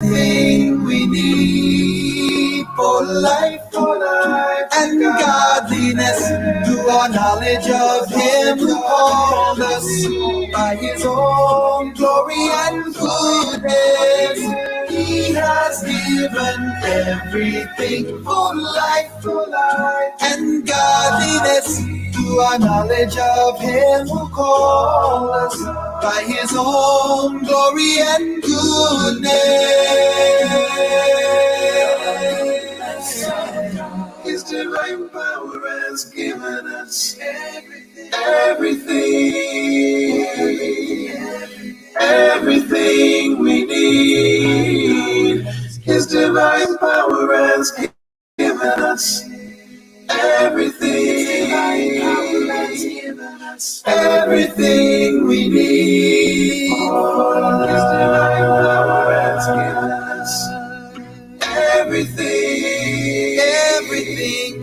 Everything we need for life and godliness through our knowledge of Him who called us by His own glory and goodness. He has given everything for life and godliness through our knowledge of Him who called us by His own glory and goodness. His divine power has given us everything we need. His divine power has given us everything we need. His divine power has given us everything we need.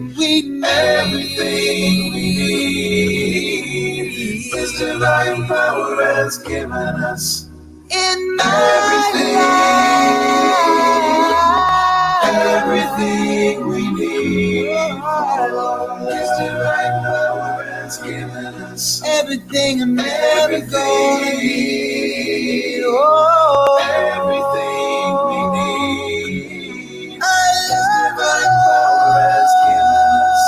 His divine power has given us in everything we need. His divine power has given us everything I'm ever gonna need. Oh, everything we need. His divine power has given us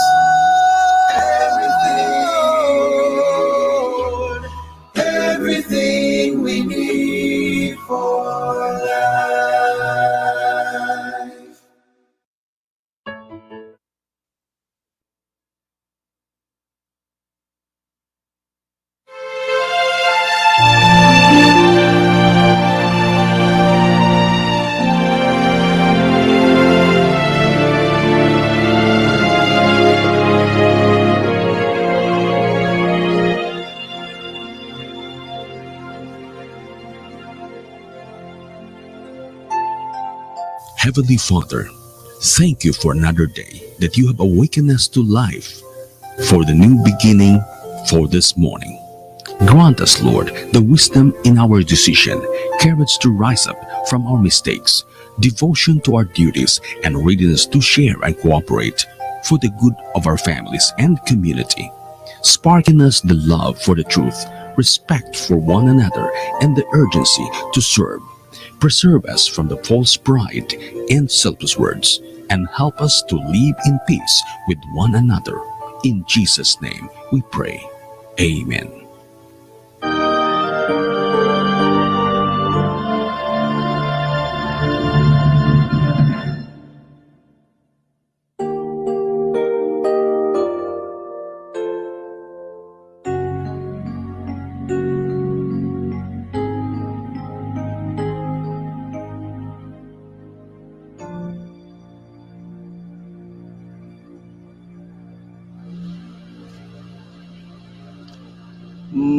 everything we need for life. Heavenly Father, thank you for another day that you have awakened us to life, for the new beginning for this morning. Grant us, Lord, the wisdom in our decision, courage to rise up from our mistakes, devotion to our duties, and readiness to share and cooperate for the good of our families and community. Spark in us the love for the truth, respect for one another, and the urgency to serve. Preserve us from the false pride and selfish words, and help us to live in peace with one another. In Jesus' name we pray. Amen.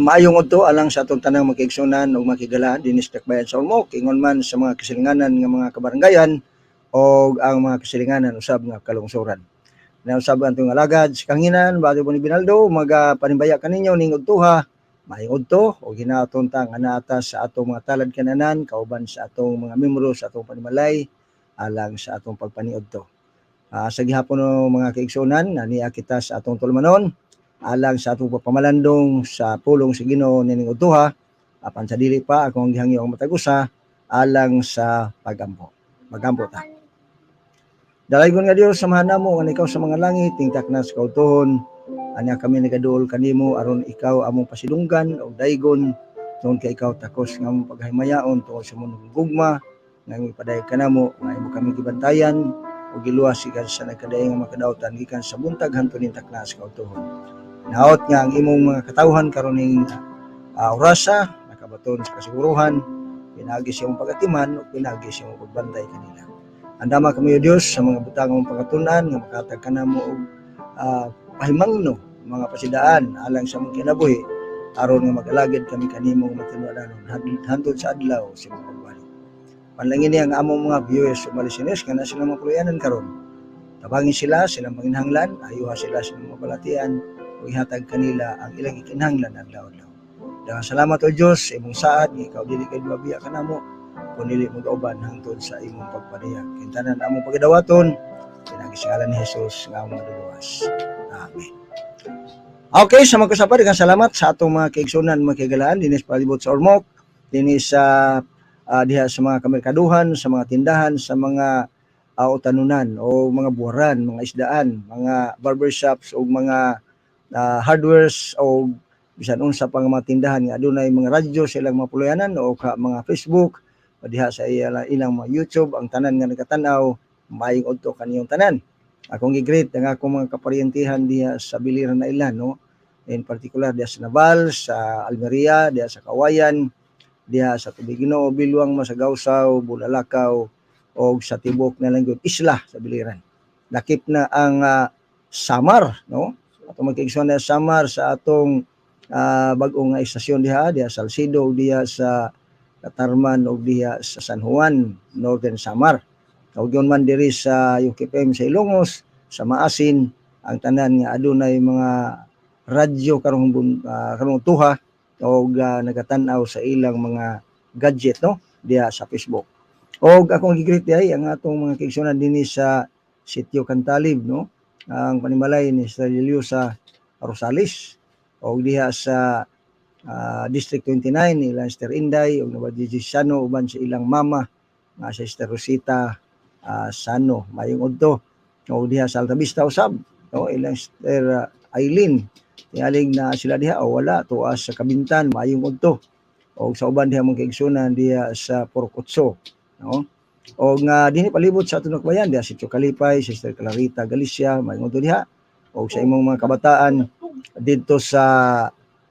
Maayong adto alang sa atong tanang magkaigsunan ug makigala dinis dakbayan sa Ormoc, ingon man sa mga kasilinganan nga mga kabaranggayan o ang mga kasilinganan usab nga kalungsuran. Na usab ang atong alagad sa kanginan bago po ni Binaldo panibaya kaninyo ning udtuha maayong udto o ginaton ta nga naata sa atong mga talad kananan kauban sa atong mga membro sa atong panimalay alang sa atong pagpaniudto. Sa gihapon no mga kaigsunan naniya kita sa atong tulumanon alang sa atong pagpamalandong sa pulong sa Ginoo nining udtuha apan sa dili pa akong gihangyo ang matagusa alang sa pagampo. Magampo ta. Dalaygon nga Dios samahan namo nga ikaw sa mga langit tingtak na sa kautuhon anya kami nagaduol kanimo aron ikaw among pasilunggan og daygon tungod kay ikaw takos nga among paghimayaon tungod sa munong gugma nga ipadayag kanamo nga imo kami gibantayan ug giluwas gikan sa nagkadaayang makadawtan gikan sa buntag hangtod ning takna sa kautuhon. Naot nga ang imong mga katawhan karon ning orasa nakabaton sa kasiguruhan pinagi sa imong pagatiman o pinagi sa imong pagbantay kanila. Andama kami o Dios sa mga butang mong pangatunan nga makatag kanamo og pahimangno mga pasidaan alang sa mong kinabuhi aron nga mag-alagid kami kanimo matinudanon hantod sa adlaw sa imong pagbalik. Panlangin niya ang among mga viewers o listeners nga na sila mga puluyanan karon. Tabangin sila silang panginhanglan, ayuha sila sa mga balatian o ihatag kanila ang ilang ikinhanglan adlaw-adlaw. Daghang salamat o Dios sa imong saad nga ikaw dili kay mabiya kanamo kung dili mag-uban hangtod sa imong pagpadayag. Kintanan among pagdawaton pinagisingalan ni Jesus nga maduluwas. Amen. Okay, sa magkasapa, daghang salamat sa atong mga kaigsunan, mga kaigalaan, dinis palibot sa Ormoc, dinis sa diha sa mga kamerkaduhan, sa mga tindahan, sa mga tanunan o mga buwaran, mga isdaan, mga barbershops o mga hardwares o bisan unsa pang mga tindahan nga adunay mga radyo sa ilang mga puluyanan o mga Facebook o diha sa ilang mga YouTube, ang tanan nga nagatan-aw maayong udto kaniyong tanan. Akong gi-greet ang akong mga kaparyentihan diha sa biliran na ilan, no? In particular diha sa Naval, sa Almeria, diha sa Kawayan, diha sa Tubig-Ginoo, Bilwang, Masagawsaw, Bulalakaw, o sa tibok na langgod isla sa biliran. Lakip na ang Samar, no? Atong magkaigsuon na Samar sa atong bag-ong istasyon diha sa Salcido, diha sa Katarman o diha sa San Juan, Northern Samar. O yun man diri sa UKPM sa Ilongos, sa Maasin, ang tanan nga adunay mga radyo karong tuha o nagatan-aw sa ilang mga gadget, no? Diha sa Facebook. O akong gigreet ay ang atong mga kaigsunan dinhi sa Sitio Cantalib, no? Ang panimalay ni Sister Liliosa Rosales o diha sa District 29 ilang Sister Inday o nabadjisiano uban sa ilang mama nga si Sister Rosita Sano mayong udto o diha sa Altavista usab, no? Ilang Sister Aileen tingaling na sila diha o wala tuas sa Kabintan mayong udto o sa uban diha mga kaigsunan diha sa Porcotso, no? O nga dinhi palibot sa atong bayan diha si Kalipay, Sister Clarita Galicia mayong udto diha o sa imong mga kabataan didto sa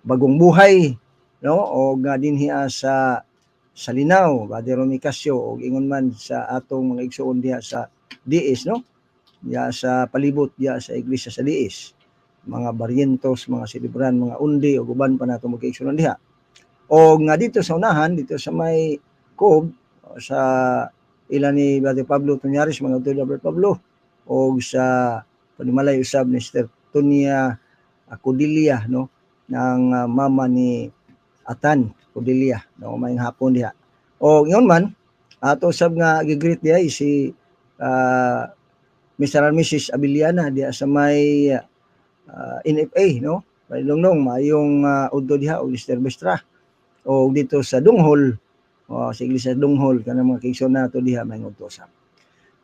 Bagong Buhay, no? O nga dinhi sa Salinaw, Brother Romy Casio o ingon man sa atong mga igsuon diha sa DS, no? Diha sa palibot diha sa iglesia sa DS. Mga Barrientos, mga Silibran, mga Undi o uban pa nato mga igsuon diha. O nga dito sa unahan, dito sa may Cob sa ilan ni Brother Pablo Tunyaris, mga utod Brother Pablo o sa panimalay usab ni Sister Tonia Codilia, no? Ng mama ni Atan Codilia, no? May hapon diha. O ngayon man ato sab nga gigreet diha si Mr. and Mrs. Abiliana diha sa may NFA, no? Pailongnong mayong udto diha og Sister Bestra o dito sa Dunghol o sa iglesia Dunghol kanang mga kaigsoon nato diha may udto sab.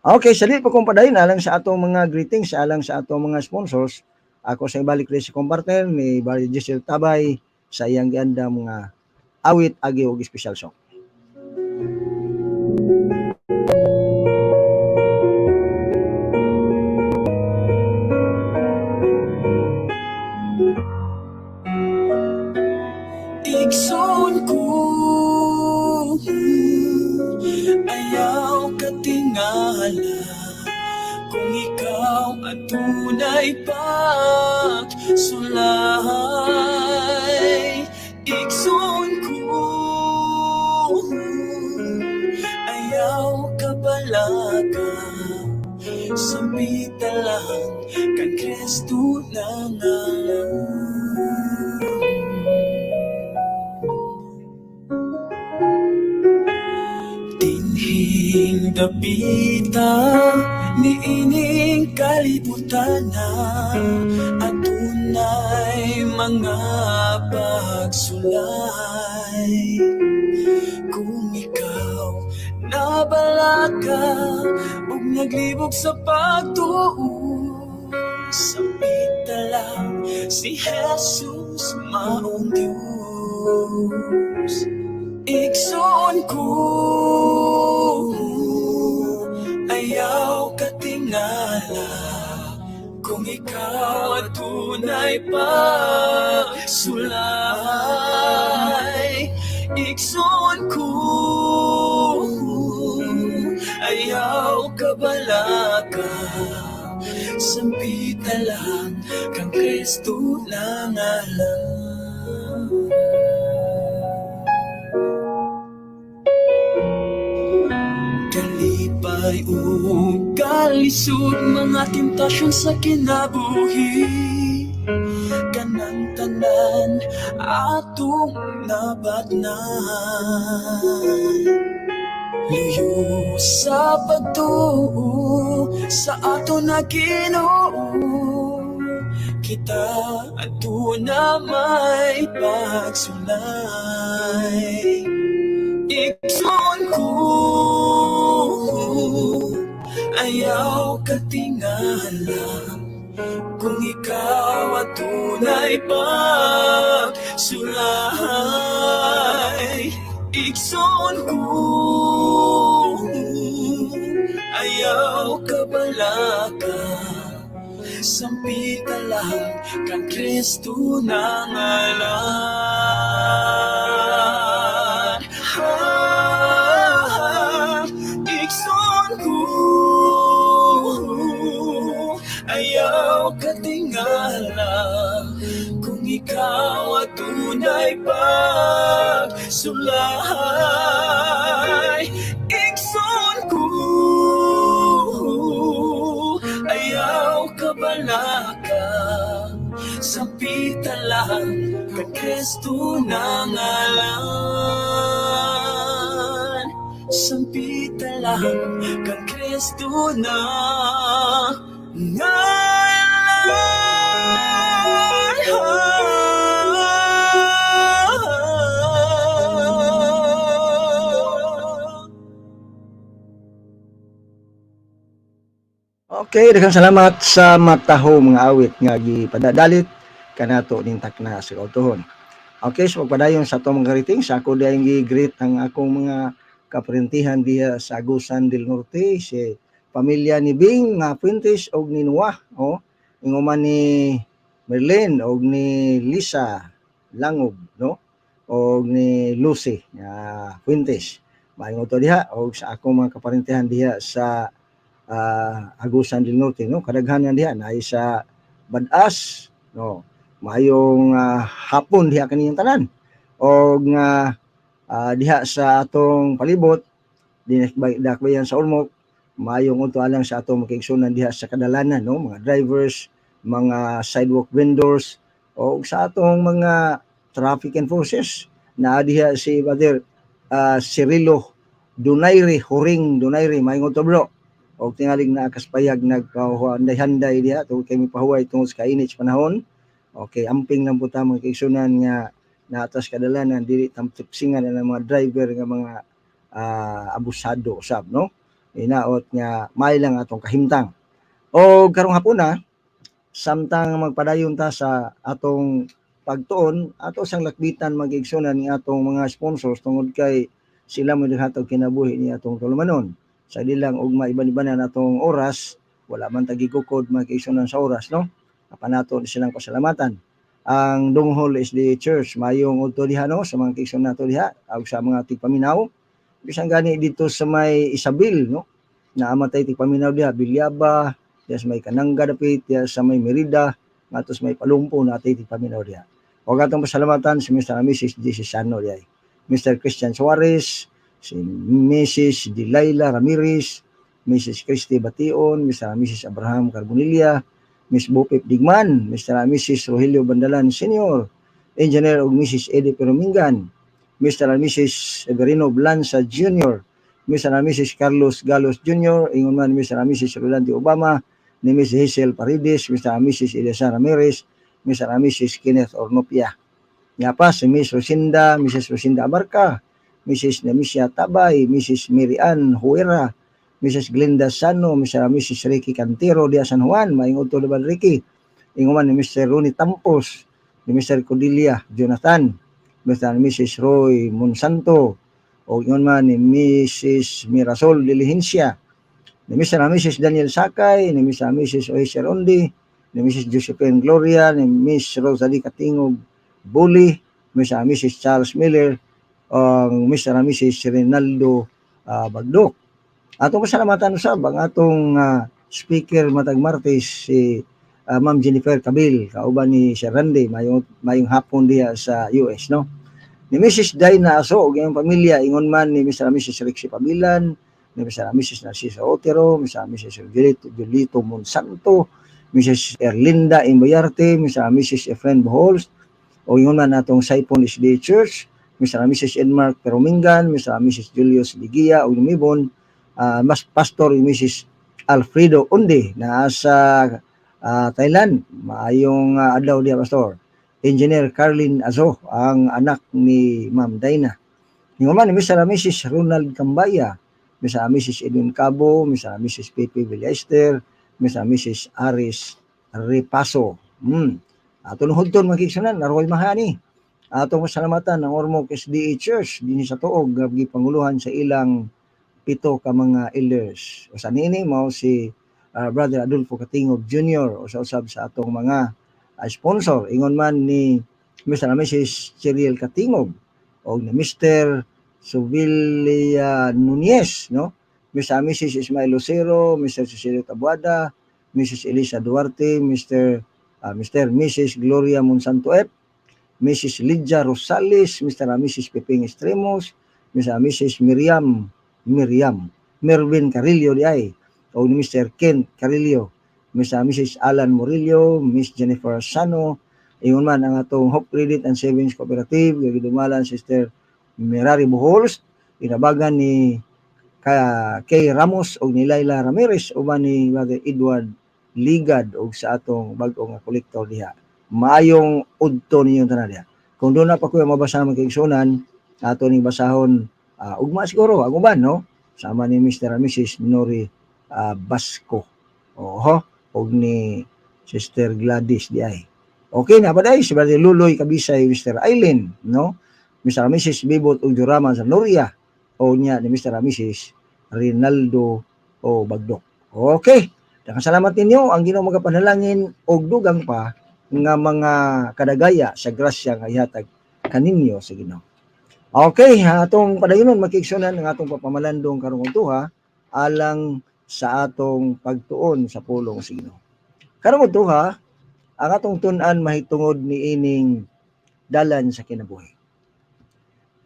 Okay, salit pa kong padayon alang sa atong mga greetings, alang sa atong mga sponsors. Ako sa ibalik rin sa partner ni Barry Giselle Tabay sa iyang ganda mga awit agi og special song. Igsoon ko ayaw katingala kung ikaw at tunay pagsulay. Igsoon ko ayaw kabalaga sambita lang kan Kristo lang dinhing dapita ni ining kalibutan na at tunay mga pagsulay. Kung ikaw nabalaka ug naglibog sa pagtuo, sambita lang si Jesus maong Diyos. Igsoon ko ayaw katingala kung ikaw at tunay pagsulay. Igsoon ko ayaw kabalaka sambita lang kang Kristo lang alam. Kalipay o kalisod mga tentasyon sa kinabuhi, kanang tanan atong nabatnan. Luyo sa pagtuo sa ato na Ginoo, kita ato na may pagsulay. Ikson ko, ayaw katingala, kung ikaw at tunay pagsulay. Ikson ko, ayaw kabalaka, sampita lang kang Kristo na ngalan. Ikson ko, ayaw katingala, kung ikaw at tunay pagsulay. Ikson ko, ayaw kabalaka, sampita lang kang Kristo na ngalan. Sampita lang kang Kristo na ngalan. Okay, daghang salamat sa mataho mga awit nga gipadadalit kanato ning takna sa kautuhon. Okay, so pagpadayon sa atong mga greeting, sa ako dayang gi-greet ang akong mga kaparentihan diha sa Agusan del Norte, si pamilya ni Bing nga Fuentes og ni Noah, inguman ni Merlin og ni Lisa Langob, no? Og ni Lucy Fuentes. Maayong to diha og sa akong mga kaparentihan diha sa Agusan del Norte, no? Kadaghanan diha na sa Badas, no? Mayong hapon diha kaniyang tanan. Og diha sa atong palibot dinakbayan sa Ormoc, mayong unto alang sa atong makigsunan diha sa kadalanan, no? Mga drivers, mga sidewalk vendors, o sa atong mga traffic enforcers na diha si Brother Cirilo Donaire, Huring Donaire, mayong unto bro. O tingaling na kaspayag nagpahuanday-handay diha tungod kay mipahuway tungod sa kainit sa panahon. Okay, amping lang po ta mga kaigsunan nga na atas kadalanan dili tamtuksingan ang mga driver nga mga abusado usab, no? Inaot nga may lang atong kahimtang. O karong hapon na samtang magpadayon ta sa atong pagtuon, ato sang lakbitan mag-igsunan ni atong mga sponsors tungod kay sila mo hatag kinabuhi ni atong tulumanon. Sa dilang ugma iban-ibanan atong oras, wala man tagigukod mag-igsunan sa oras, no? Apanaton silang pasalamatan. Ang Donghol SD Church mayong udto diha, no, sa mga kaigsunan nato diha ug sa mga tigpaminaw. Bisan gani dito sa may Isabel, no, na amatay tigpaminaw diha, Bilyaba, diha sa may Kananga dapit, diha sa may Merida, ngadto sa may Palumpo natay tigpaminaw diha. Og atong pasalamatan si Mr. and Mrs. D. Sano diha, Mr. Christian Suarez, si Mrs. Delilah Ramirez, Mrs. Christy Bation, Mr. and Mrs. Abraham Carbonilla, Miss Bopip Digman, Mr. and Mrs. Rogelio Bandalan Sr., Engineer og Mrs. Eddie Peromingan, Mr. and Mrs. Everino Blanza Jr., Mr. and Mrs. Carlos Galos Jr., ingon man Mr. and Mrs. Rolando Obama, ni Mrs. Hazel Paredes, Mr. and Mrs. Eliasa Ramirez, Mr. and Mrs. Kenneth Ornopia. Nga pa si Miss Rosinda, Mrs. Rosinda Abarca, Mrs. Nemisha Tabay, Mrs. Mary Ann Huera, Mrs. Glenda Sano, Mr. and Mrs. Ricky Cantero diya San Juan, maingod to Laban Ricky, inguman ni Mr. Ronnie Tampos, ni Mr. Cordelia Jonathan, Mr. and Mrs. Roy Monsanto, o ingon man ni Mrs. Mirasol Diligencia, ni Mr. and Mrs. Daniel Sakay, ni Mr. and Mrs. Oisher Ondi, ni Mrs. Josephine Gloria, ni Miss Rosalie Katingog Bully, Mr. and Mrs. Charles Miller, Mr. and Mrs. Rinaldo Bagdok. Atong pasalamatan usab ang atong speaker matag Martes, si Ma'am Jennifer Cabil, kauban ni Sir Randy, mayong hapon diha sa US, no? Ni Mrs. Dina Aso ug iyang pamilya, ingon man ni Mr. and Mrs. Rixie Pabilan, ni Mr. and Mrs. Narcisa Otero, Mr. and Mrs. Julito Monsanto, Mrs. Erlinda Imbayarte, Mr. and Mrs. Efren Bohols, o ingon man atong Saipon SD Church, Mr. and Mrs. Edmark Peromingan, Mr. and Mrs. Julius Ligia ug Lumibon, mas Pastor Mrs. Alfredo Unde na sa Thailand. Maayong adlaw diya, Pastor. Engineer Carlin Azo, ang anak ni Ma'am Dina. Ninguman ni Mr. and Mrs. Ronald Cambaya, Mr. and Mrs. Edwin Cabo, Mr. and Mrs. Pepe Villester, Mr. and Mrs. Aris Repaso. Atong hudton makiksunan, naroy mahani. Atong pasalamatan ng Ormoc SDA Church din sa tuog nga gipanguluhan sa ilang 7 ka mga elders. O sa nini mao si Brother Adolfo Katingog Jr. o sa usab sa atong mga sponsor. Ingon man ni Mr. and Mrs. Cheryl Katingog o ni Mr. Suvilia Nunez, no? Mr. and Mrs. Ismael Lucero, Mr. Cecilio Tabuada, Mrs. Elisa Duarte, Mr. Mrs. Gloria Monsanto F, Mrs. Lydia Rosales, Mr. and Mrs. Pepeng Estremos, Mr. and Mrs. Mervin Carillo di ay, o ni Mr. Ken Carillo, Mr. and Mrs. Alan Murillo, Miss Jennifer Sano, ingon man ang atong Hope Credit and Savings Cooperative, gidumalan Sister Merari Bohols, inabagan ni kay Ramos o ni Laila Ramirez o ba ni Brother Edward Ligad o sa atong bag-o nga kolektor diha. Maayong udto ninyong tanan diha. Kung doon na pa kuya mabasa magkaigsunan, ato ning basahon ugma siguro ang uban, no? Sama ni Mr. and Mrs. Nori Basco. Oho, og ni Sister Gladys di ay. Okay na ba dai si Brother Luloy Kabisay, Mr. Aileen, no? Mr. and Mrs. Bibot Uljuraman sa Noria o niya ni Mr. and Mrs. Rinaldo o Bagdok. Okay. Salamat ninyo ang Ginoo magapanalangin og dugang pa nga mga kadagaya sa grasya nga ihatag kaninyo sa Ginoo. Okay, atong padayonon makigsunan ang atong papamalandong karong udtuha alang sa atong pagtuon sa pulong sa Ginoo. Karong udtuha ang atong tun-an mahitungod ni ining dalan sa kinabuhi.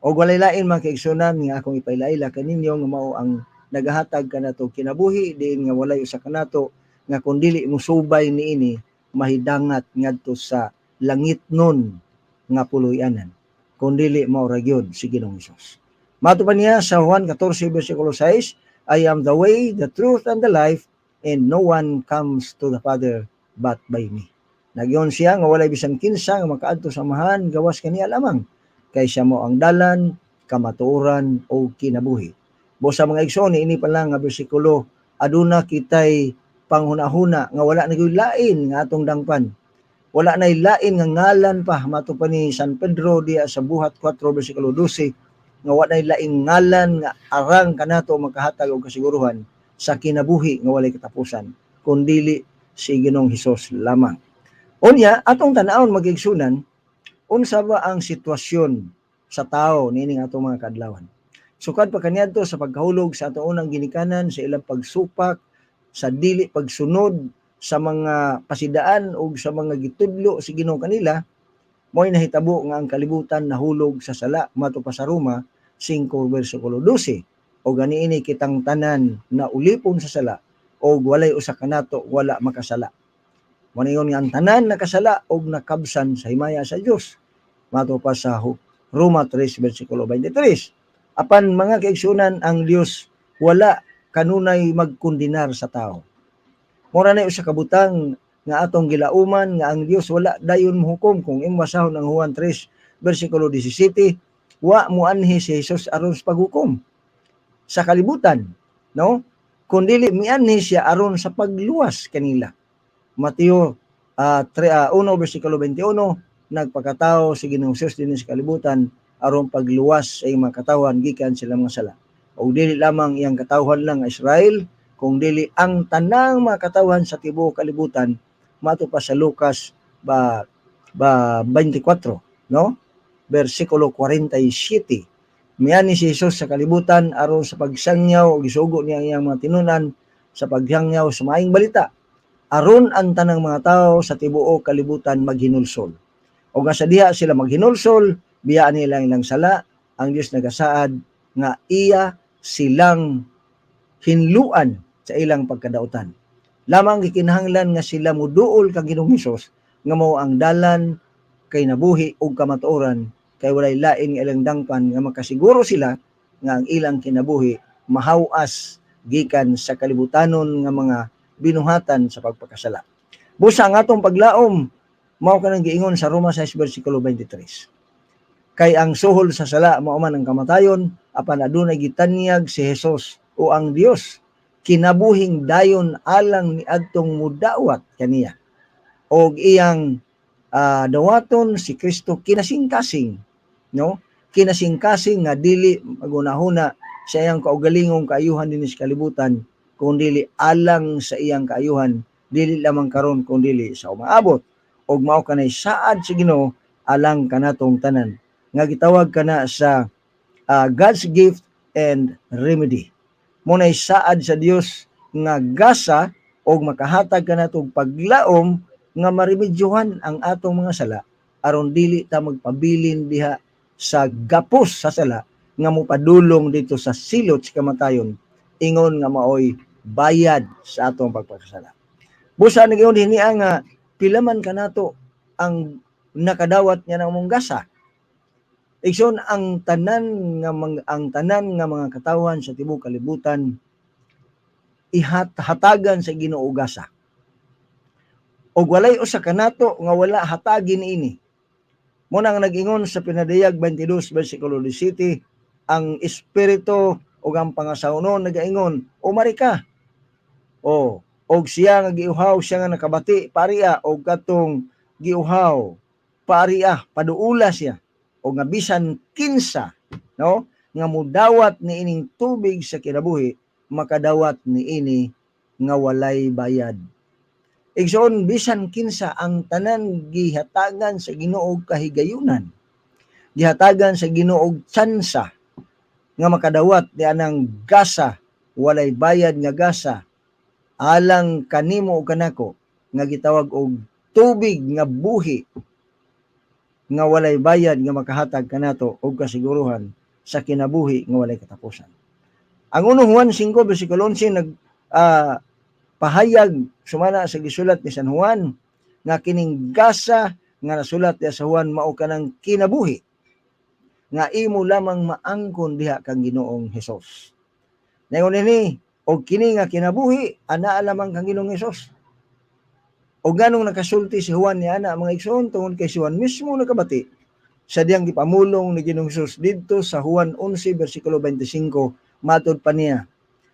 O walay lain mga kaigsunan nga akong ipailaila kaninyo nga mao ang nagahatag kanato kinabuhi diin nga walay usa kanato nga kun dili mo subay niini mahidangat ngadto sa langit nun nga puloy-anan kun dili mao ra gyud si Ginoong Hesus. Mato pa niya sa Juan 14 bersikulo 6, I am the way, the truth and the life, and no one comes to the Father but by me. Nagyon siya nga walay bisan kinsa nga makaadto sa amahan gawas kaniya lamang kay siya mo ang dalan, kamatuoran o kinabuhi. Busa mga igsoon ini pa lang nga bersikulo aduna kitay panghuna-huna nga wala na gyud lain nga atong dangpan. Wala na lain nga ngalan pa mato pa ni San Pedro diya sa buhat 4 bersikulo 12 nga wala na laing ngalan nga arang kanato makahatag og kasiguruhan sa kinabuhi nga walay katapusan kundili si Ginoong Hesus lamang. Unya atong tan-awon magigsunan unsa ba ang sitwasyon sa tao nining atong mga kadlawon. Sukad pa kaniadto sa pagkahulog sa atong unang ginikanan sa ilang pagsupak sa dili pagsunod sa mga pasidaan o sa mga gitudlo si Ginoo kanila, mo'y nahitabo nga ang kalibutan nahulog sa sala mato pa sa Roma 5 bersikulo 12. O ganiini kitang tanan na ulipon sa sala o walay usa kanato wala makasala. Moningon nga ang tanan nakasala og nakabsan sa himaya sa Dios. Mato pa sa Roma 3 bersikulo 23. Apan mga kaigsunan ang Dios wala kanunay magkundinar sa tao. Mura na usa kabutang nga atong gilauman nga ang Dios wala dayon mohukom kung imwasahon ang Juan 3 bersikulo 17, wa muanhi si Jesus aron sa paghukom sa kalibutan, no? Kundi mianhi siya aron sa pagluwas kanila. Mateo 1 bersikulo 21, nagpakatao si Ginoong Hesus dinhi sa kalibutan aron pagluwas sa mga katawan gikan sila mga sala. O dili lamang iyang katawhan lang Israel, kung dili ang tanang mga katawan sa tibuok kalibutan, mato pa sa Lucas 24, no? Bersikulo 47. Miani si Jesus sa kalibutan aron sa pagsangyaw o gisugo niya iyang mga tinunan sa paghangyaw sa maayong balita. Aron ang tanang mga tao sa tibuok kalibutan maghinulsol. O nga sa diha sila maghinulsol, biyaan nila ilang sala, ang Dios nagasaad nga iya silang hinluan sa ilang pagkadautan. Lamang gikinahanglan nga sila muduol kang Ginoong Hesus nga mao ang dalan kay nabuhi ug kamatuoran kay walay lain nga ilang dangpan nga makasiguro sila nga ang ilang kinabuhi mahawas gikan sa kalibutanon nga mga binuhatan sa pagpakasala. Busa ang atong paglaom mao kanang giingon sa Roma 6 bersikulo 23. Kay ang suhol sa sala mao man ang kamatayon, apan adunay gitanyag si Hesus o ang Dios kinabuhing dayon alang ni adtong mudawat kaniya. Og iyang dawaton si Kristo kinasingkasing, no? Kinasingkasing nga dili magunahuna sa iyang kaugalingong kaayuhan dinhi sa kalibutan, kundi alang sa iyang kaayuhan dili lamang karon kundi sa umaabot. Og mao kanay saad sa Ginoo alang kanatong tanan nga gitawag kana sa God's gift and remedy. Munay saad sa Dios nga gasa og makahatag kanatong paglaom nga maremedyohan ang atong mga sala aron dili ta magpabilin diha sa gapos sa sala nga mopadulong dito sa silot sa kamatayon ingon nga maoy bayad sa atong pagpakasala. Busa nag-ingon dinhi nga pila man kanato ang nakadawat niya ng mong gasa. Igsoon ang tanan nga mga katawhan sa tibuok kalibutan ihatagan sa Ginoo gasa. Og walay usa kanato nga wala hatagin ini. Mo nang nag-ingon sa Pinadayag 22 bersikulo 17, ang espiritu ug ang pangasawnon nagaingon, "Umari ka." Og siya nga giuhaw, siya nga nakabati pariya og katong giuhaw pariya paduula siya o nga bisan kinsa, no, nga mudawat ni ining tubig sa kinabuhi makadawat ni ini nga walay bayad. Igsoon bisan kinsa ang tanan gihatagan sa Ginoo kahigayunan, gihatagan sa Ginoo tsansa nga makadawat di anang gasa, walay bayad nga gasa alang kanimo ug kanako nga gitawag og tubig nga buhi nga walay bayad nga makahatag kanato og kasiguruhan sa kinabuhi nga walay katapusan. Ang unong Juan 5 bersikulo 11 pahayag sumala sa gisulat ni San Juan nga kining gasa nga nasulat sa Juan mao kanang kinabuhi nga imo lamang maangkon diha kang Ginoong Hesus. Naingon ini og kini nga kinabuhi ana lamang kang Ginoong Hesus. O ganong nakasulti si Juan ni ana mga igsoon tungod kay si Juan mismo nakabati sa diyang gipamulong ni Ginoong Hesus didto sa Juan 11 bersikulo 25 matud pa niya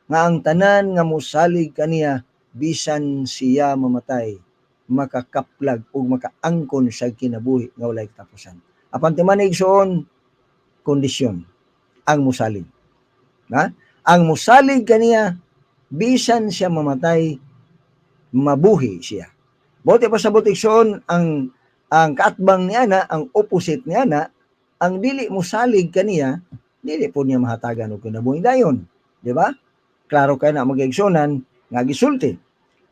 nga ang tanan nga mosalig kaniya bisan siya mamatay makakaplag ug makaangkon sa kinabuhi nga walay katapusan. Apan timan igsoon kondisyon ang mosalig. Ang mosalig kaniya bisan siya mamatay mabuhi siya. Buti pa sa butikson ang kaatbang niya na, ang opposite niya na, ang dili mo salig kaniya, dili po niya mahatagan og kinabuhing dayon, di ba? Klaro kay na mag-igsonan nga gisulti.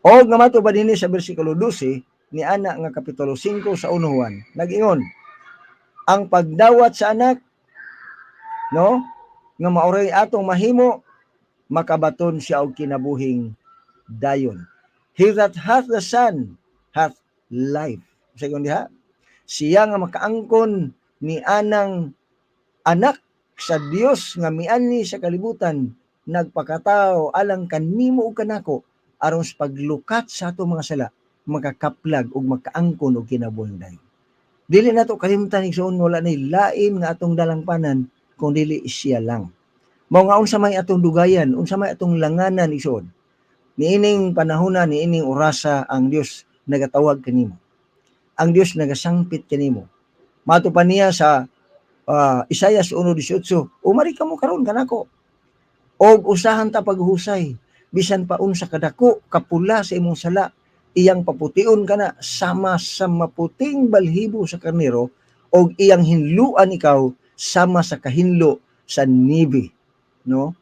O nga mato ba dinhi sa bersikulo 12 ni ana nga kapitulo 5 sa unuhan, nag-ingon ang pagdawat sa anak, no, nga maoray atong mahimo makabaton siya og kinabuhing dayon. He that hath the Son hath life. Sayon diha, siya nga makaangkon ni anang anak sa Dios nga miani sa kalibutan nagpakatao alang kanimo ug kanako aron sa paglukat sa ato mga sala makakaplag ug makaangkon og kinabuhing dayon. Dili nato kalimtan igsoon wala nay lain nga atong dalangpanan kung dili siya lang. Mao nga unsa may atong dugayan, unsa may atong langanan igsoon. Niining panahona, niining orasa ang Dios nagatawag kanimo. Ang Dios nagasangpit kanimo. Mato pa niya sa Isaias 1:18, umari ka mo karon kanako. Og usahan ta paghusay, bisan pa unsa kadako kapula sa imong sala, iyang paputiun kana sama sa maputing balhibo sa karnero og iyang hinluan ikaw sama sa kahinlo sa nibi, no?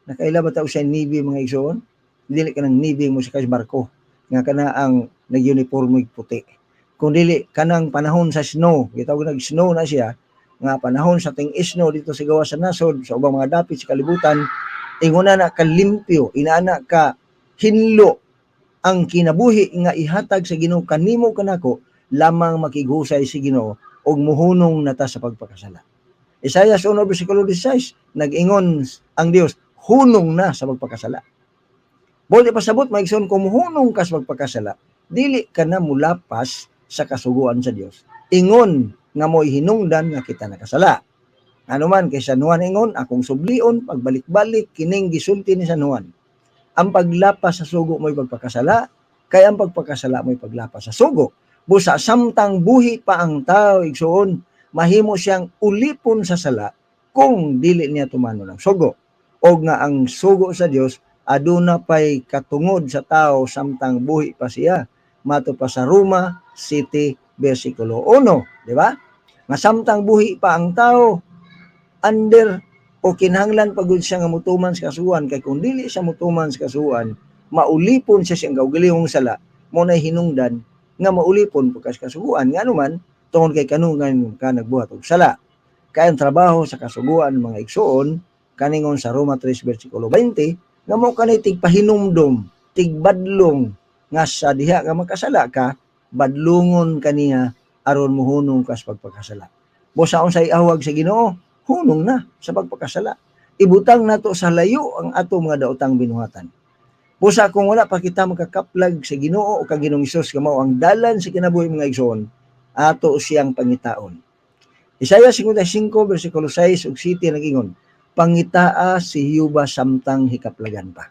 Nakaila ba ta sa nibi mga igsoon? Dili kanang nibi mo sa barko nga kana ang nag-uniforme puti. Kung dili kanang panahon sa snow, gitawag nag-snow na siya, nga panahon sa ting-snow dito sa gawas sa nasod, sa ubang mga dapit sa kalibutan, inguna na ka limpyo, inaana ka hinlo ang kinabuhi nga ihatag sa Ginoo kanimo kanako lamang makighusay si Ginoo ug muhunong nata sa pagpakasala. Isaiah 1 versikulo 16, nag-ingon ang Dios, hunong na sa pagpakasala. Buli pasabot maigsoon kung muhunong ka sa pagpakasala, dili ka na mulapas sa kasuguan sa Dios. Ingon nga mo'y hinungdan nga kita nakasala. Ano man kay San Juan ingon, akong sublion pagbalik-balik kining gisulti ni San Juan. Ang paglapas sa sugo mo'y pagpakasala, kay ang pagpakasala mo'y paglapas sa sugo. Busa samtang buhi pa ang tao igsoon, mahimo siyang ulipon sa sala kung dili niya tumano ng sugo. O nga ang sugo sa Dios aduna pay katungod sa tao samtang buhi pa siya. Mato pa sa Roma City versikulo 1, di ba? Nga samtang buhi pa ang tao, under o kinahanglan pagud siya nga mutuman sa kasuhan, kay kung dili siya mutuman sa kasuhan, maulipon siya siyang gawgalihong sala, mo na hinungdan nga maulipon pagkas kasuhan. Nga naman, tungod kay kanungan ka nagbuhat og sala. Kaya ang trabaho sa kasuguan mga igsoon, kaningon sa Roma 3 versikulo 20, nga mo kanay tigpahinumdom, tigbadlong, nga sa diha nga makasala ka, badlungon kaniya aron muhunong ka sa pagpakasala. Busa unsay awag sa Ginoo, hunong na sa pagpakasala. Ibutang nato sa layo ang ato mga daotang binuhatan. Busa kung wala pa kita makakaplag sa Ginoo o kang Ginoong Hesus nga mao ang dalan sa kinabuhi mga igsoon, ato siyang pangitaon. Isaiah 55 versikulo 6 ug 7 nag-ingon, pangitaa si Hiuba samtang hikaplagan pa.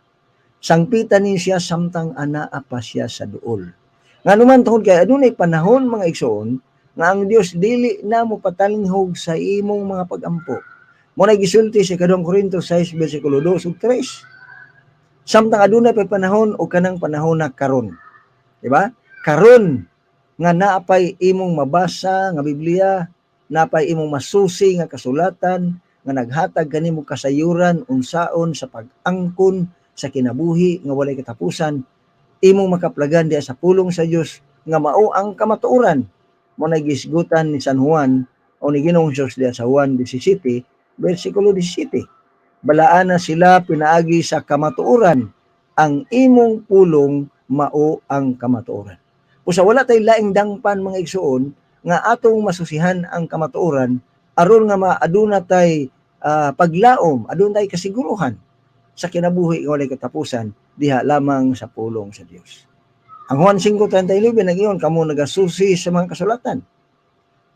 Sangpitan ni siya samtang anaa pa siya sa duol. Nga naman tungod kay adunay panahon mga igsoon nga ang Dios dili na mo patalinghog sa imong mga pag-ampo. Mo na gisulti sa 2 Korinto 6 versikulo 2 ug 3. Samtang adunay pa panahon o kanang panahon na karon. Di ba? Karon nga naapay imong mabasa nga Biblia, naapay imong masusi nga kasulatan nga naghatag kanimo kasayuran unsaon sa pag-angkon sa kinabuhi nga walay katapusan, imong makaplagan diha sa pulong sa Dios nga mao ang kamatuoran. Mo na gisgutan ni San Juan o ni Ginoong Hesus diha sa Juan 17 versikulo 17. Balaan na sila pinaagi sa kamatuoran, ang imong pulong mao ang kamatuoran. Usa wala tay laing dangpan mga igsoon nga atong masusihan ang kamatuoran aron nga maaduna tay paglaom, aduna tay kasiguruhan sa kinabuhi nga walay katapusan diha lamang sa pulong sa Dios. Ang Juan 5:39 nag-ingon, kamo nagasusi sa mga kasulatan.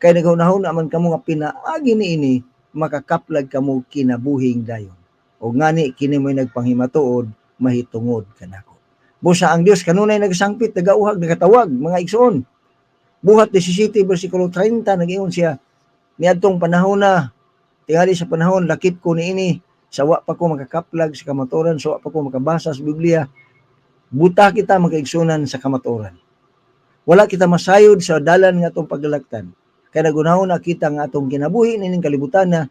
Kay naghunahuna man kamo nga pinaagi niini makakaplag kamo kinabuhing dayon. O ngani kini mo'y nagpanghimatuod mahitungod kanako. Busa ang Dios kanunay nagsangpit, nagauhag, nagatawag mga igsoon. Buhat 17 versikulo 30 nag-ingon siya, niadtong panahon na tingali sa panahon lakip ko niini, sawa pa ko makakaplag sa kamatuoran, sawa pa ko makabasa sa Biblia. Buta kita magkaigsunan sa kamatuoran. Wala kita masayod sa dalan nga atong paglalaktan. Kaya nagunahon na kita nga atong kinabuhi nining kalibutan na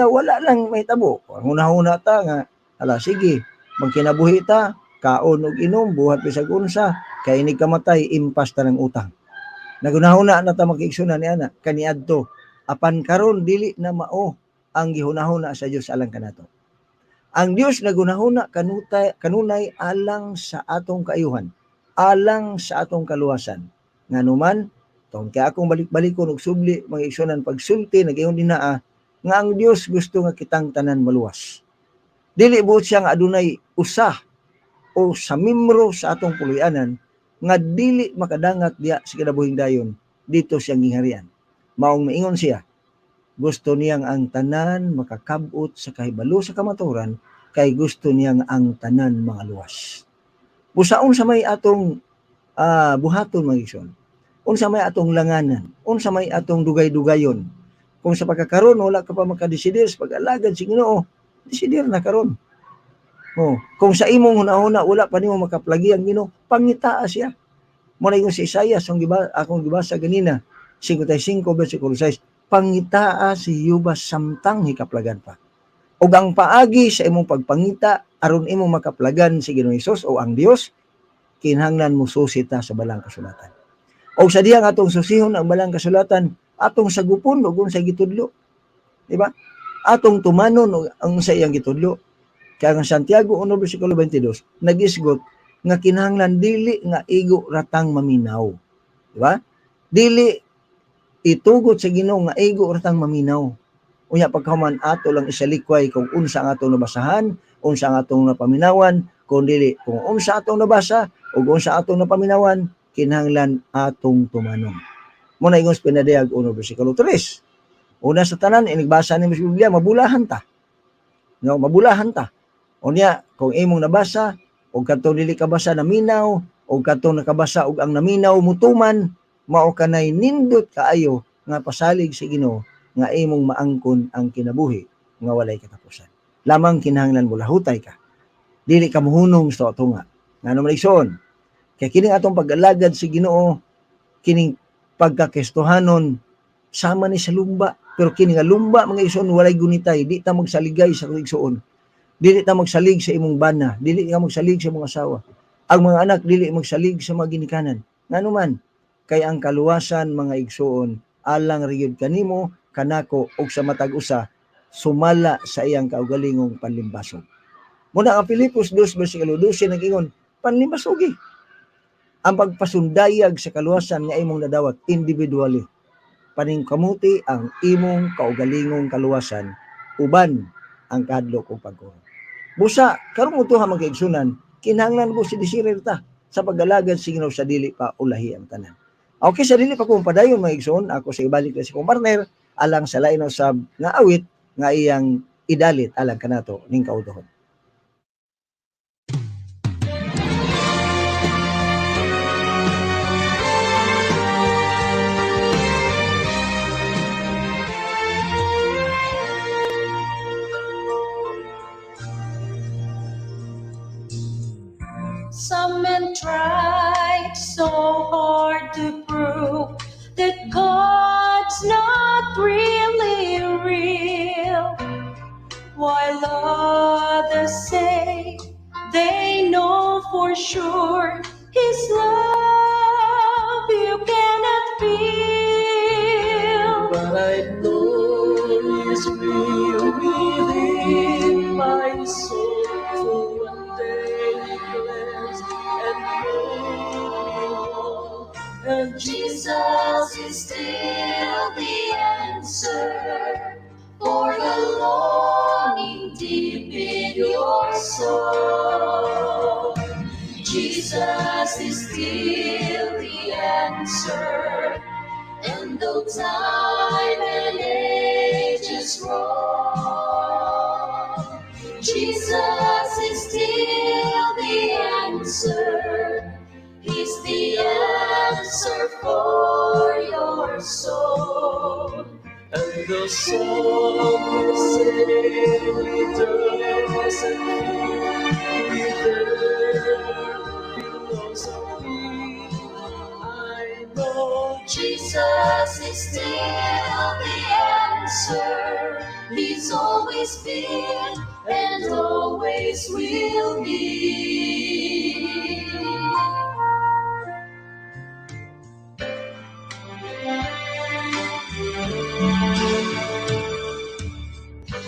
wala lang may tabo. Ang unahuna ta nga, ala sige, magkinabuhi ta, kaon og inom, buhat bisag unsa, kay inig kamatay, impas ta ng utang. Nagunahuna na ta magkaigsunan ni ana, kaniadto, apan karon dili na mao ang gihunahuna sa Dios alang kanato. Ang Dios nagunahuna kanunay alang sa atong kaayuhan, alang sa atong kaluwasan. Nganuman, tong kay akong balik-balikon og subli mga igsunan pagsulti nag-ingon dinaa nga ang Dios gusto nga kitang tanan maluwas. Dili buot siya nga adunay usa o sa membro sa atong puloy-anan nga dili makadangat diya sa kinabuhing dayon dito siyang gingharian. Maong maingon siya, gusto niyang ang tanan makakabot sa kahibalo sa kamatuoran, kay gusto niyang ang tanan mga luwas. Busaon sa may atong buhaton mga igsoon, unsa may atong langanan, unsa may atong dugay-dugayon. Kung sa pagkakaroon wala ka pa makadesidir sa pag-alagad sa Ginoo, desidir na karon. Kung sa imong hunahuna wala pa nimo makaplagi ang Ginoo, pangitaa siya. Mo na yung si Isaiah akong gibasa ganina 55 versikulo 6, pangitaa si Hiuba samtang hikaplagan pa. O ang paagi sa imong pagpangita aron imong makaplagan si Ginoong Hesus o ang Dios, kinahanglan mo susita sa balang kasulatan. O sa diha nga atong susihon ang balang kasulatan, atong sagupon ug unsay gitudlo. Di ba? Atong tumanon ang sa iyang gitudlo. Kaya ang Santiago 1 versikulo 22 nagisgot nga kinahanglan dili nga igo ratang maminaw. Di ba? Dili itugot sa Ginoo nga igo ratang maminaw. Unya pagkahuman ato lang isalikway kung unsa ang atong nabasahan, unsa ang atong napaminawan, kung dili kung unsa atong nabasa ug unsa atong napaminawan, kinahanglan atong tumanon. Muna ingos pinadayag 1 bersikulo 3. Una sa tanan inigbasa nimo sa Biblia, mabulahan ta. No, mabulahan ta. Unya kung imong nabasa ug kadtong dili kabasa naminaw ug kadtong nakabasa ug ang naminaw mutuman, mao kanay nindot kaayo nga pasalig sa Ginoo nga imong maangkon ang kinabuhi nga walay katapusan. Lamang kinahanglan mo lahutay ka. Dili ka mohunong sa tunga. Ngano man igsoon? Kay kining atong pag-alagad sa Ginoo, kining pagkakestohanon sama ni sa lumba, pero kini nga lumba mga igsoon walay gunitay, di ta magsaligay sa igsoon. Dili ta magsalig sa imong bana, dili ka magsalig sa imong asawa. Ang mga anak dili magsalig sa mga ginikanan. Ngano man? Kay ang kaluwasan mga igsoon alang rigid kanimo kanako og sa matag usa sumala sa iyang kaugalingong panlimbasog. Muna ang Filipos 2 bersikulo 12 nag-ingon, panlimbasogi. Ang pagpasundayag sa kaluwasan nga imong nadawat individually. Paningkamuti ang imong kaugalingong kaluwasan uban ang kahadlok ug pagkuha. Busa karon mo tuha magkaigsunan, kinahanglan mo si disirer ta sa pag-alagad sa Ginoo sa dili pa ulahi ang tanan. Okay, sa dili pa kong padayon mga igsoon, ako sa ibalik na si kong partner alang sa lain usab nga awit nga iyang idalit alang kanato ning kaudohon. Some men tried so hard to prove that God's not really real, while others say they know for sure His love you cannot feel. But I know He's real within my soul. So one day He cleanse and make me whole. And Jesus is still the answer for the longing deep in your soul. Jesus is still the answer, and though time and ages roll, Jesus is still the answer. He's the answer for your soul. And the song will say doesn't feel with their philosophy. I know Jesus is still the answer. He's always been and always will be.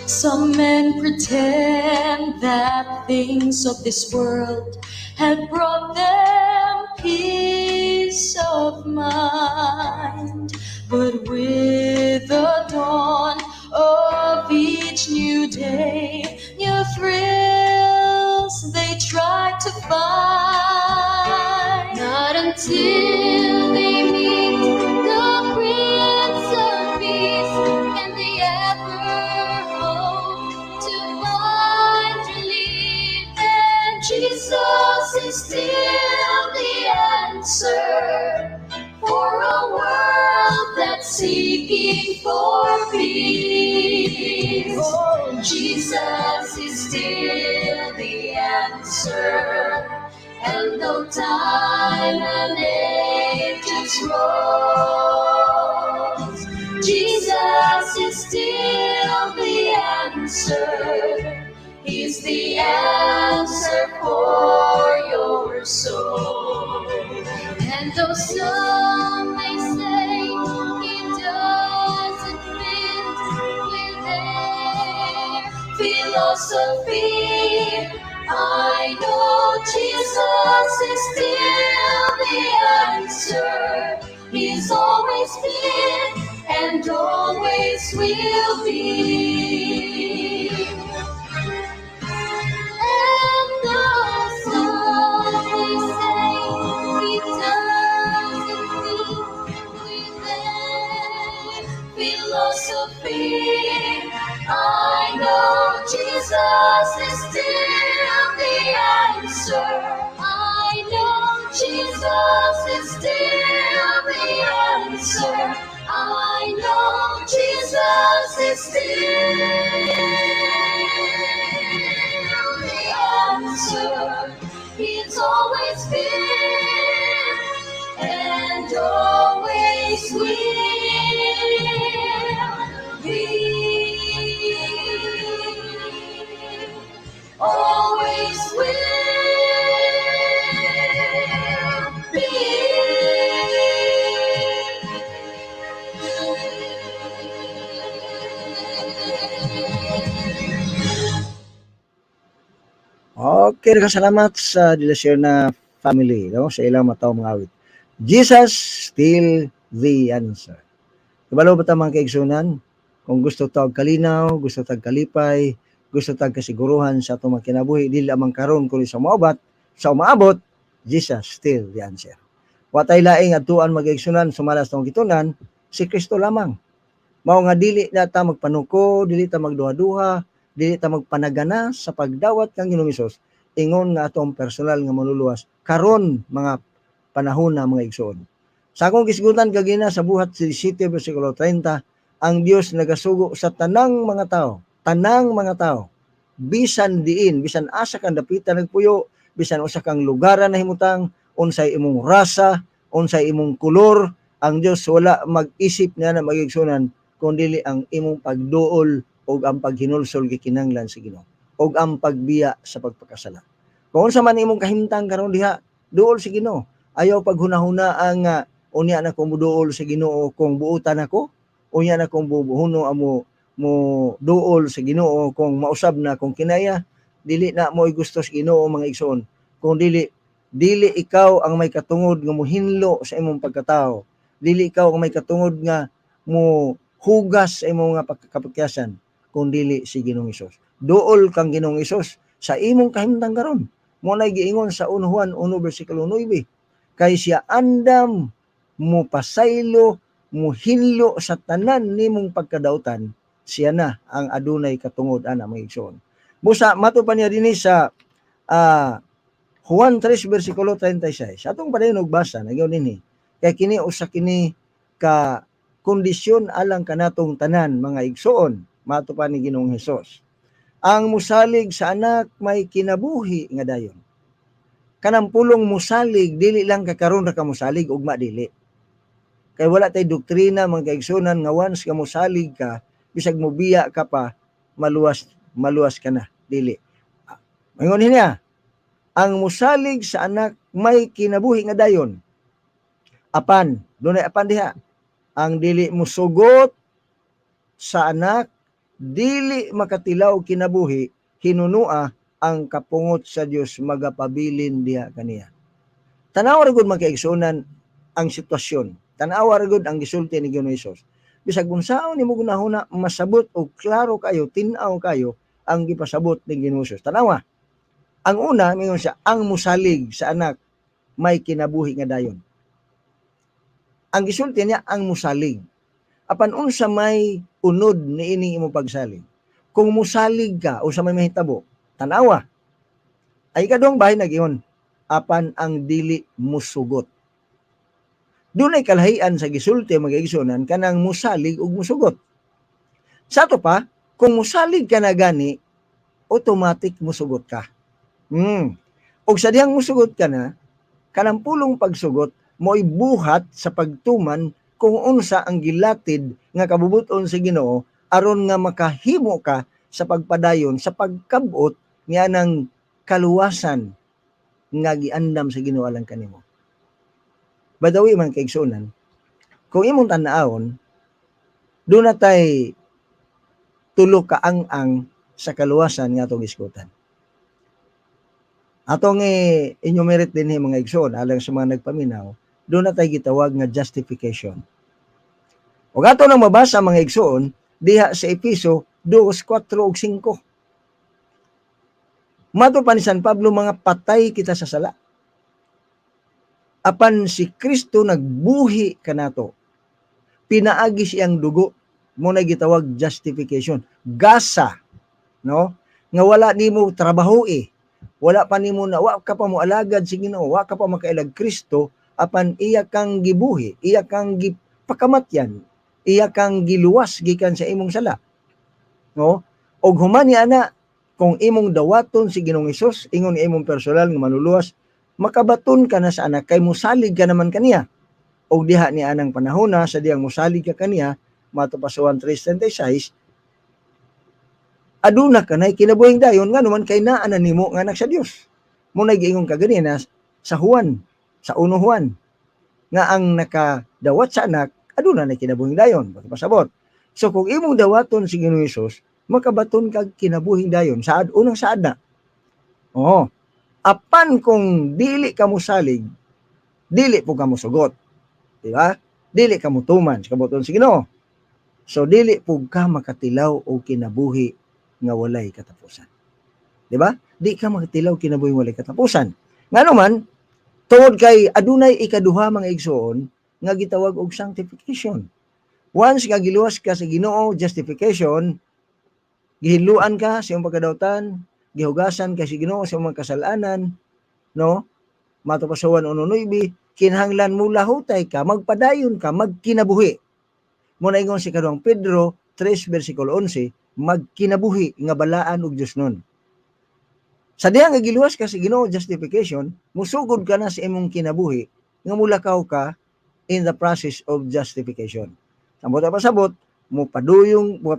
Some men pretend that things of this world have brought them peace of mind, but with the dawn of each new day, new thrills they try to find. Not until they meet the Prince of Peace can they ever hope to find relief. And Jesus is still the answer for a world that's seeking for peace. Oh, Jesus is still the answer, and though time and ages roll, Jesus is still the answer. He's the answer for your soul. And though some may say He doesn't fit with their philosophy, I know Jesus is still the answer. He's always been and always will be. And though some may say he doesn't fit with their philosophy, I know Jesus is still the answer. I know Jesus is still the answer. I know Jesus is still the answer. He's always been and always will be. Always will be. Okay, salamat sa share na family, no? Sa ilang mataw mga awit. Jesus still the answer. Kabalo ba ta mga kaigsunan? Kung gusto tag kalinaw, gusto tag kalipay, gusto tag kasiguruhan sa atong mga kinabuhi, dili lamang karon kundi sa umaabot, Jesus still the answer. Watay laing atuan mga kaigsunan sumalas tong gitunan, si Kristo lamang. Mao nga dili na ta magpanuko, dili ta magduha-duha, dili ta magpanagana sa pagdawat kang Ginoong Hesus, ingon nga atong personal nga manluluwas karon mga panahon na mga igsoon. Sa akong kisgutan kagina sa buhat 17 bersikulo 30, ang Dios nagasugo sa tanang mga tao, bisan diin, bisan asa kang dapitan nagpuyo, bisan usa kang lugaran na himutang, unsay imong rasa, unsay imong kulor, ang Dios wala mag-isip na magigsunan kundi ang imong pagduol o ang paghinulsol gikinanglan sa Ginoo o ang pagbiya sa pagpakasala. Kung sa man imong kahimtang karon diha, duol sa Ginoo. Ayaw paghunahuna ang unya na kong muduol sa Ginoo kung buutan ako, unya na kong bubuhuno amo mo duol sa Ginoo kung mausab na kung kinaya, dili na mo'y gusto sa Ginoo mga igsoon. Kung dili ikaw ang may katungod nga muhinlo sa imong pagkatao. Dili ikaw ang may katungod nga mo hugas sa imong nga kapakyasan, kung dili si Ginoong Hesus. Duol kang Ginoong Hesus sa imong kahimtang karon. Mo na giingon sa 1 Juan 1 bersikulo 9, kay siya andam mo pasaylo, mo hinlo sa tanan nimong pagkadautan, siya na ang adunay katungod ana mga igsoon. Busa mato pa niya dinhi sa Juan 3 bersikulo 36. Atong padayon og basa nagyon dinhi. Kay kini usa kini ka kondisyon alang kanatong tanan mga igsoon, mato pa ni Ginoong Hesus. Ang musalig sa anak may kinabuhi nga dayon. Kanang pulong musalig dili lang kakaron ra ka musalig ugma dili. Kay wala tay doktrina mga kaigsunan nga once ka musalig ka, bisag mobiya ka pa, maluwas ka na, dili. Ingon niya, ang musalig sa anak may kinabuhi nga dayon. Apan, dunay apan diha. Ang dili musugot sa anak, dili makatilaw kinabuhi, hinunua ang kapungot sa Dios magapabilin diha kaniya. Tanaw ra gud mga kaigsunan ang sitwasyon. Tanaw ra gud ang gisulti ni Ginoong Hesus. Bisag unsaon nimo gunahuna masabot og klaro kayo, tin-aw kayo ang gipasabot ni Ginoong Hesus. Tanawa. Ang una mingon siya, ang musalig sa anak may kinabuhi nga dayon. Ang gisulti niya ang musalig. Apan unsa may unod ni ining imong pagsalig. Kung musalig ka o sa may mahitabo, tanawa. Ay kadong bahay nagyon. Apan ang dili musugot. Dunay kalahian sa gisulti mga igsunan kanang musalig ug musugot. Sa to pa, kung musalig ka na gani, automatic musugot ka. Og sa dihang musugot ka na, kanang pulong pagsugot mo'y buhat sa pagtuman kung unsa ang gilatid nga kabubuton sa Ginoo aron nga makahimo ka sa pagpadayon sa pagkabot nga ng kaluwasan nga giandam sa Ginoo alang kanimo. Badawi man kaigsunan, kung imong tan-awon, doon na tay tulo ka ang sa kaluwasan nga atong iskutan. Atong enumerate din mga igsoon alang sa mga nagpaminaw, doon na tayo gitawag nga justification. O ato nang mabasa mga igsoon diha sa Episo 2:4 ug 5. Mato pa ni San Pablo, mga patay kita sa sala. Apan si Kristo nagbuhi kanato. Pinaagi siyang dugo, mo na gitawag justification. Gasa, no? Nga wala nimo trabaho wala pa nimo na, wa ka pa mo alagad sa Ginoo, wa ka pa makailag Kristo, apan iya kang gibuhi, iya kang gipakamatyan, iya kang giluwas gikan sa imong sala. No? Og human ni ana, kung imong dawaton si Ginoong Hesus, ingon imong personal nga manuluwas, makabaton ka na sa anak, kay musalig ka naman kaniya. Og diha ni anang panahona, sa diyang musalig ka kaniya, mato pa sa 1:3:36, aduna ka na'y kinabuhing dayon, nga naman kay naanan nimo nga anak sa Dios. Muna giingon ka ganina sa Juan, sa 1 Juan, nga ang nakadawat sa anak, aduna na kinabuhing dayon. Pasabot. So kung imong dawaton si Ginoong Hesus, makabaton kag kinabuhing dayon saad unang saad na. Oh, apan kung dili ka mosalig, dili po ka mosugot, di ba? Dili ka motuman sa kabuton si Ginoo. So dili po ka makatilaw o kinabuhi nga walay katapusan. Di ba? Di ka makatilaw kinabuhi walay katapusan. Nga naman, tungod kay adunay ikaduha mga igsoon nga gitawag og sanctification. Once nga giluwas ka sa Ginoo, justification, gihiluan ka sa iyong pagkadawtan, gihugasan ka sa Ginoo sa iyong kasalanan, no? Mato pa sa 1:9, kinahanglan mo lahutay ka, magpadayon ka, magkinabuhi. Muna ingon si kaduang Pedro 3:11, magkinabuhi nga balaan og Dios nun. Sa diha nga giluwas ka sa Ginoo, justification, musugod ka na sa imong kinabuhi nga mulakaw ka in the process of justification. Samot pa sabot,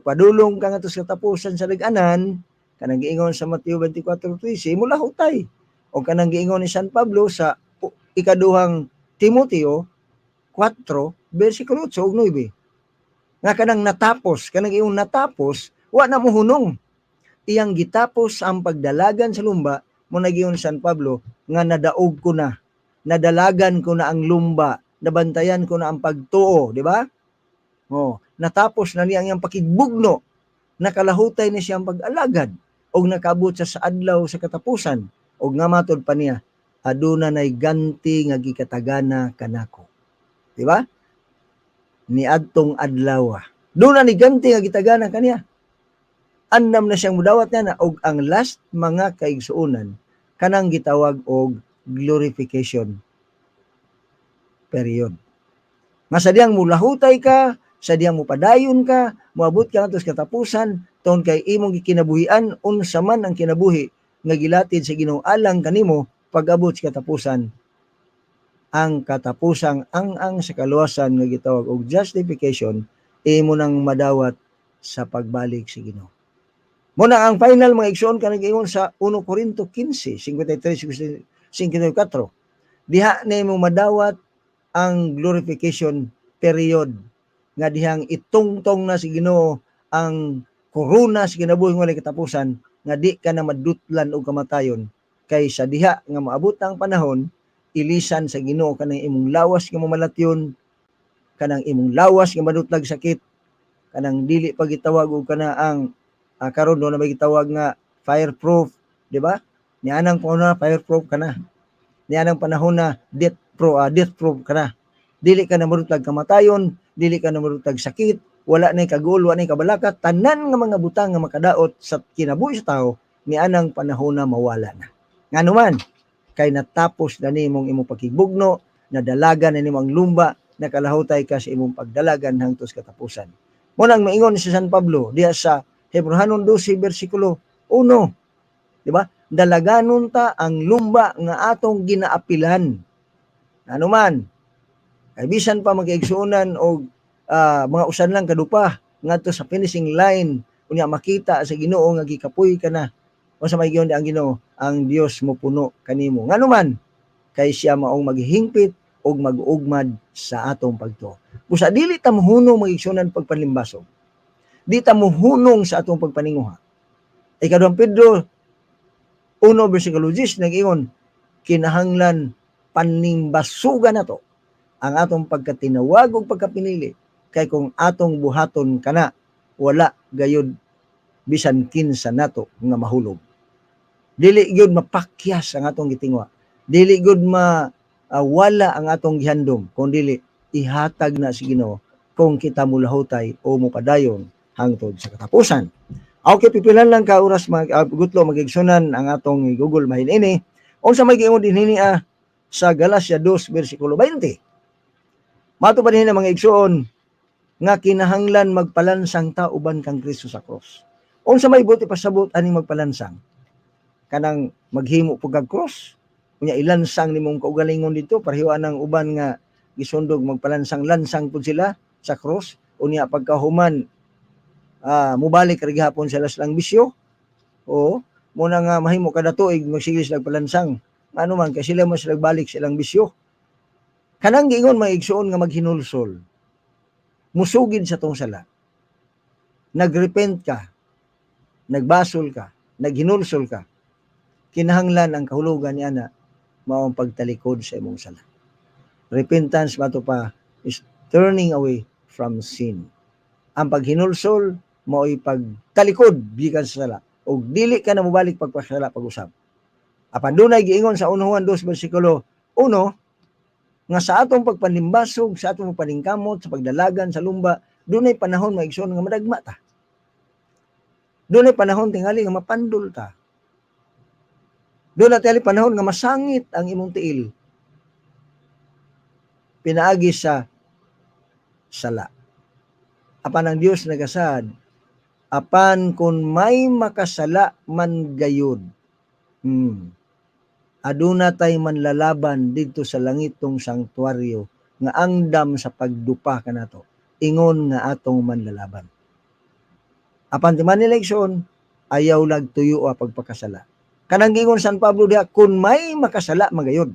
padulong ka nga to sa katapusan sa lig-anan, kanang giingon sa Mateo 24:13, mula hutay. O kanang giingon ni San Pablo sa ikaduhang Timoteo 4:8 ug 9. Nga kanang natapos, kanang iyong natapos, wa na mo hunong. Iyang gitapos ang pagdalagan sa lumba, mo nagiyon San Pablo, nga nadaog ko na, nadalagan ko na ang lumba, nabantayan ko na ang pagtuo, di ba? Oh, natapos na niya ang pakigbugno, nakalahutay ni siyang pag-alagad, og nakaabot sa adlaw sa katapusan, og nga matod pa niya, aduna nay ganti nga gikatagana kanako. Di ba? Ni adtong adlaw. Doon na ni ganti nga gitagana kaniya. Andam na siyang mudawat niya na, og ang last mga kaigsuunan, kanang gitawag og glorification period. Nga sa diyang mulahutay ka, sa diyang mupadayon ka, moabot ka nga sa katapusan, taon kay imong gikinabuhian, unsa man ang kinabuhi, nga gilatid sa Ginoo alang kanimo, pag-abot sa katapusan, ang katapusang ang sa kaluwasan nga gitawag og justification, imo nang madawat sa pagbalik sa Ginoo. Muna ang final mga igsoon kanang giingon sa 1 Corinto 15:53-54. Diha na imo madawat ang glorification period nga dihang itungtong na si Ginoo ang korona sa kinabuhing walay katapusan, nga di ka na madutlan og kamatayon, kay sa diha nga maabot ang panahon, ilisan sa Ginoo kanang imong lawas nga mamalatyon, kanang imong lawas nga madutlag sakit, kanang dili pa gitawag og kana ang karon do na may gitawag nga fireproof, di ba? Ni anang panahon na fireproof kana. Ni anang panahon na deathproof kana. Dili ka na marutag kamatayon, dili ka na marutag sakit, wala na kagul, wala na kabalakat, tanan nga mga butang nga makadaot sa kinabuhi sa tao, ni anang panahon na mawala na. Nganuman, kay natapos na nimong imong pakigbugno, nadalagan na nimong lumba, nakalahutay ka sa imong pagdalagan hangtod sa katapusan. Munang maingon si San Pablo diya sa Hebrehanon 12:1, di ba? Dalaganon ta ang lumba nga atong ginaapilan. Anuman, kay bisan pa magkaigsuunan og mga usan lang kadupa ngadto sa finishing line, unya makita sa Ginoo nga gikapoy ka na. O sa may giyon ang Ginoo, ang Dios mo puno kanimo. Nganuman, kay siya maong maghihingpit og mag-ugmad sa atong pagtuo. Busa dili ta mohunong magigsunan pagpanlimbasog. Di ta mohunong sa atong pagpaninguha. Ikaduhang Pedro 1:10 nag-ingon, kinahanglan panimbasugan nato ang atong pagkatinawag ug pagkapinili kay kung atong buhaton kana wala gayud bisan kinsa nato nga mahulog. Dili gyud mapakyas ang atong gitingwa. Dili gyud wala ang atong gihandom, kung dili ihatag na si Ginoo kung kita mulahutay o mupadayon hangtod sa katapusan. Okay, pipilan lang ka oras gutlo magigsunan ang atong Google mahinini. Unsa may giingon dinhi sa Galacia 2 bersikulo 20. Mato pa dinhi mga igsoon nga kinahanglan magpalansang ta uban kang Kristo sa cross. Unsa may buti pasabot aning magpalansang? Kanang maghimo pug kag cross. Unya ilansang nimong kaugalingon dito pareho anang uban nga gisundog magpalansang-lansang pud sila sa cross. Unya pagkahuman mubalik ra gihapon sila silang bisyo. O muna nga mahimo kada tuig magsigil sila palansang. Ano man kay sila mas nagbalik silang bisyo. Kanang giingon mga igsoon nga maghinulsol. Musugid sa tong sala. Nagrepent ka. Nagbasol ka. Naghinulsol ka. Kinahanglan ang kahulugan niya na mao ang pagtalikod sa imong sala. Repentance mato pa is turning away from sin. Ang paghinulsol mao'y pagtalikod gikan sa sala ug dili ka na mobalik pagpasala pag-usab. Apan dunay giingon sa 1 Juan 2 bersikulo 1 nga sa atong pagpanlimbasog, sa atong paningkamot, sa pagdalagan sa lumba, dunay panahon maigsoon nga madagma ta. Dunay panahon tingali nga mapandol ta. Dunay tingali panahon nga masangit ang imong tiil. Pinaagi sa sala. Apan ang Dios nagasad, apan kun may makasala man gayud, aduna tay manlalaban dito sa langitong sanktuaryo nga angdam sa pagdupa kanato. Ingon nga atong manlalaban. Apan ti man eleksyon, ayaw lag tuyo pagpakasala. Kanang gingon San Pablo diha, kun may makasala magayod.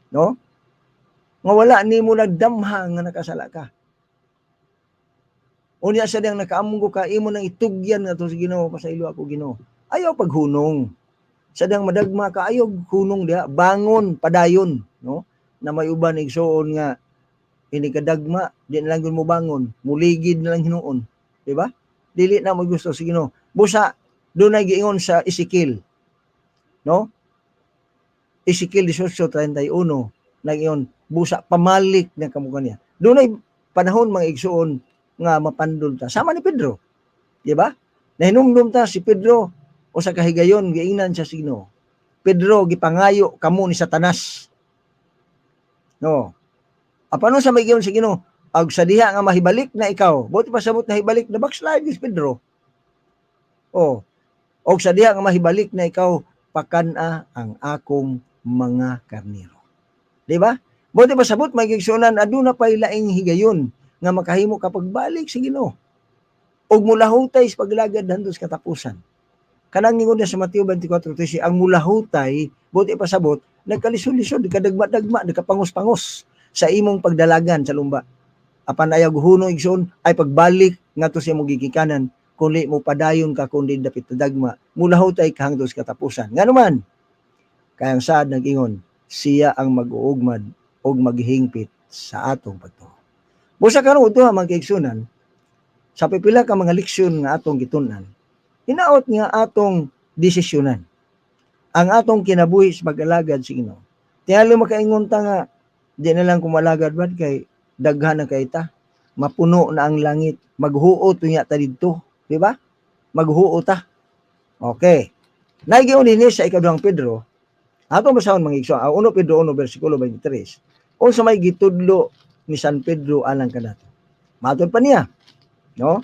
No? Nga wala nimo nagdamha nga nakasala ka. Unya sa diyang nakaamgo ka, imo nang itugyan nga to sa Ginoo, pasaylo ako Ginoo. Ayaw paghunong. Sa diyang madagma ka, ayaw hunong diha, bangon, padayon, no? Na may uban igsoon nga, ini kadagma, di na lang yun mo bangon, muligid na lang hinuon. Diba? Dili na mo gusto sa Ginoo. Busa, doon ay giingon sa Ezekiel, no? Ezekiel 18:31, nag-iyon, busa, pamalik na kamukha niya. Doon ay panahon mga igsoon, nga mapandol ta. Sama ni Pedro. Di ba? Nahinumdum ta si Pedro o sa kahigayon giingnan siya signo. Pedro gipangayo kamo ni Satanas. No. Apano sa may giyon signo? Ag sa diha nga mahibalik na ikaw. Buti pa sabot na hibalik na backslide is Pedro. Oh. Og sa diha nga mahibalik na ikaw pakana ang akong mga karnero. Di ba? Buti pa sabot may gigsunan aduna pay laing higayon nga makahimo kapag balik sa Ginoo. Og mulahutay sa paglagad handos katapusan. Kanang ningon na sa Mateo 24:13, ang mulahutay, buti pasabot, nagkalisod-lisod, kadagma-dagma, nagkapangus-pangus sa imong pagdalagan sa lumba. Apan ayaw hunong igsoon ay pagbalik ngadto sa imong gigikanan, kundi mo padayon ka kundi dapit dagma, mulahutay ka handos katapusan. Nganuman, kayang saad nag-ingon, siya ang mag-uugmad og maghingpit sa atong pagtuo. Busa karon ito mga kaigsunan, sa pipila ka mga leksyon nga atong gitunan, hinaot nga atong desisyonan. Ang atong kinabuhi sa pag-alagad sa Ginoo. Tingali makaingon ta nga, di na lang kumalagad ba kay daghan na kay ta, mapuno na ang langit, maghuot niya ta didto, di ba? Maghuot ta. Okay. Naigiyon din sa ikaduhang Pedro, atong basahon mga igsoon, 1 Pedro 1 bersikulo 23. Unsa may gitudlo ni San Pedro alang kanato. Matod pa niya, no?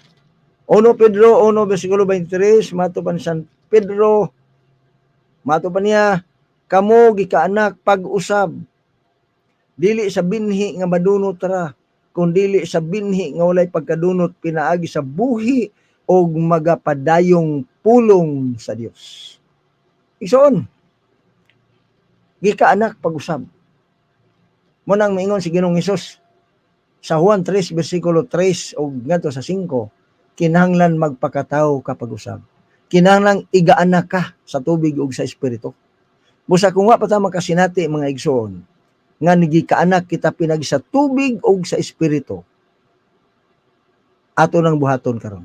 1 Pedro 1 bersikulo 23, matod pa ni San Pedro, matod pa niya, kamo gikaanak pag-usab, dili sa binhi nga madunot ra, kun dili sa binhi nga walay pagkadunot pinaagi sa buhi og magapadayong pulong sa Dios. Isoon, gikaanak pag-usab. Mo nang maingon si Ginoong Hesus sa Juan 3 bersikulo 3 o ngadto sa 5, kinahanglan magpakataw ka pag-usab. Kinahanglan igaanak ka sa tubig ug sa espiritu. Busa kung wa pa ta makasinati mga igsoon nga nagikaanak kita pinagi sa tubig ug sa espiritu. ato nang buhaton karon.